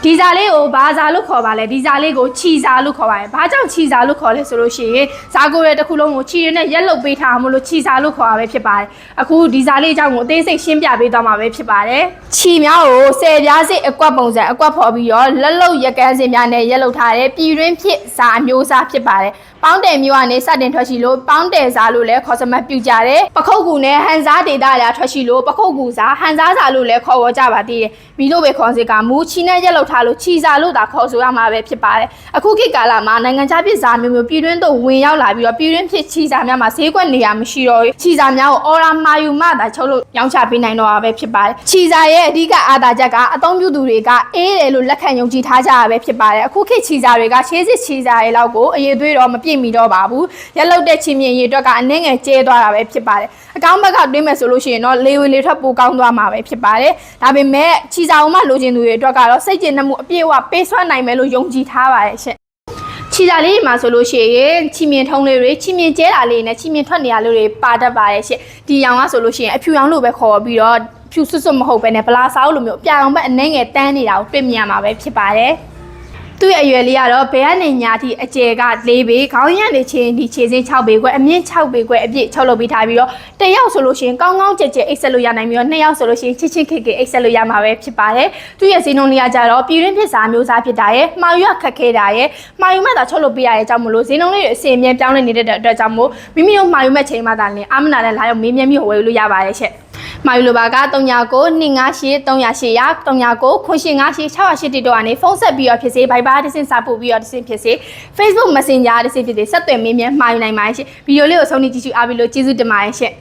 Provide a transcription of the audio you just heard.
ဒီဇာလေးကိုဘာဇာလို့ခေါ်ပါလဲဒီဇာလေးကိုခြီဇာလို့ခေါ်ပါတယ်ဘာကြောင့်ခြီဇာလို့ခေါ်လဲဆိုလို့ရှိရင်ဇာကိုရဲ့တစ်ခုလုံးကိုခြီရနဲ့ရက်လုတ်ပေးထားမလို့ခြီဇာလို့ခေါ်ရပဲဖြစ်ပါတယ်အခုဒီဇာလေးအကြောင်းကိုအသေးစိတ်ရှင်းပြပေးသွားမှာပဲဖြစ်ပါတယ်ခြီများကို10ပြားစိအကွက်ပုံစံအကွက်ဖော်ပြီးတော့လက်လုတ်ရက်ကန်းစင်များနဲ့ရက်လုတ်ထားတဲ့ပြည်တွင်းဖြစ်ဇာအမျိုးအစားဖြစ်ပါတယ်ပေါင်းတယ်မျိုးကနေစတင်ထွက်ရှိလို့ပေါင်းတယ်ဇာလို့လည်းခေါ်စမှတ်ပြုကြတယ်ပခုတ်ကူနဲ့ဟန်ဇာဒေတာလည်းထွက်ရှိလို့ပခုတ်ကူဇာဟန်ဇာဇာလို့လည်းခေါ်ဝေါ်ကြပါသေးတယ်ပြီးလို့ပဲခေါ်စစ်ကမူချီနဲ့ရက်လုတ်ထားလို့ခြီဇာလို့သာခေါ်ဆိုရမှာပဲဖြစ်ပါတယ်အခုခေတ်ကာလမှာနိုင်ငံခြားပြည်ဇာမျိုးမျိုးပြည်တွင်းသို့ဝင်ရောက်လာပြီးတော့ပြည်တွင်းဖြစ်ခြီဇာများမှာဈေးကွက်နေရမရှိတော့ခြီဇာများကိုအော်ရာမာယူမသာချုပ်လို့ရောင်းချပေးနိုင်တော့တာပဲဖြစ်ပါတယ်ခြီဇာရဲ့အဓိကအာသာချက်ကအသုံးပြုသူတွေကအေးတယ်လို့လက်ခံယုံကြည်ထားကြရပဲဖြစ်ပါတယ်အခုခေတ်ခြီဇာတွေကရှေးစစ်ခြီဇာရဲ့လောက်ကိုအရေးသွေးတော့မပြည့်မီတော့ပါဘူးရက်လုတ်တဲ့ချီမြင့်ရေအတွက်ကအနှဲငယ်ကျဲသွားတာပဲဖြစ်ပါတယ်အကောင်းဘက်ကတွေးမယ်ဆိုလို့ရှိရင်တော့လေဝင်လေထွက်ပိုကောင်းသွားမှာပဲဖြစ်ပါတယ်ဒါပေမဲ့ခြီဇာအောင်မှလိုချင်သူတွေအတွက်ကတော့စိတ်ကျဉ်နှမှုအပြည့်အဝပေးစွမ်းနိုင်မယ်လို့ယုံကြည်ထားပါတယ်ရှင့်ခြီဇာလေးမှာဆိုလို့ရှိရင်ချီမြင့်ထုံးလေးတွေချီမြင့်ကျဲတာလေးနဲ့ချီမြင့်ထွက်နေရလို့တွေပါတတ်ပါတယ်ရှင့်ဒီရောင်ကဆိုလို့ရှိရင်အဖြူရောင်လို့ပဲခေါ်ပြီးတော့ဖြူစွတ်စွတ်မဟုတ်ပဲနဲ့ဗလာစားလို့မျိုးအပြာရောင်ဘက်အနှဲငယ်တန်းနေတာကိုတွေ့မြင်ရမှာပဲဖြစ်ပါတယ်သူ့ရဲ့အရွယ်လေးကတော့ဘယ်ကနေညာထိအကျယ်က4ပေခေါင်းရံနေချင်းဒီခြေစင်း6ပေခွဲအမြင့်6ပေခွဲအပြည့်ချုပ်လုပ်ပြီးထားပြီးတော့တစ်ယောက်ဆိုလို့ရှိရင်ကောင်းကောင်းကြဲကြဲအိတ်ဆက်လို့ရနိုင်ပြီးတော့2ယောက်ဆိုလို့ရှိရင်ချစ်ချစ်ခေခေအိတ်ဆက်လို့ရမှာပဲဖြစ်ပါတယ်သူ့ရဲ့ဈေးနှုန်းလေးကကြတော့ပြည်တွင်းဖြစ်စာမျိုးစားဖြစ်တာရဲ့မှာယူရခက်ခဲတာရဲ့မှာယူမှသာချုပ်လုပ်ပေးရတဲ့အကြောင်းမလို့ဈေးနှုန်းလေးတွေအစီအမြဲပြောင်းလဲနေတဲ့အတွက်ကြောင့်မို့မိမိတို့မှာယူမဲ့ချိန်မှသာလင်အာမနာနဲ့လာရောက်မေးမြန်းပြီးဝယ်လို့ရပါတယ်ရှင့်မာယူလိုပါက39 258 308 39 958 608တိတော့ကနေဖုန်းဆက်ပြီးတော့ဖြစ်စေ Viber တစ်ဆင့်စာပို့ပြီးတော့တစ်ဆင့်ဖြစ်စေ Facebook Messenger တစ်ဆင့်ဖြစ်စေဆက်သွယ်မေးမြန်းမှာယူနိုင်ပါရဲ့ရှင်ဗီဒီယိုလေးကိုဆုံးဖြတ်ကြည့်ရှုအားပေးလို့ကျေးဇူးတင်ပါတယ်ရှင်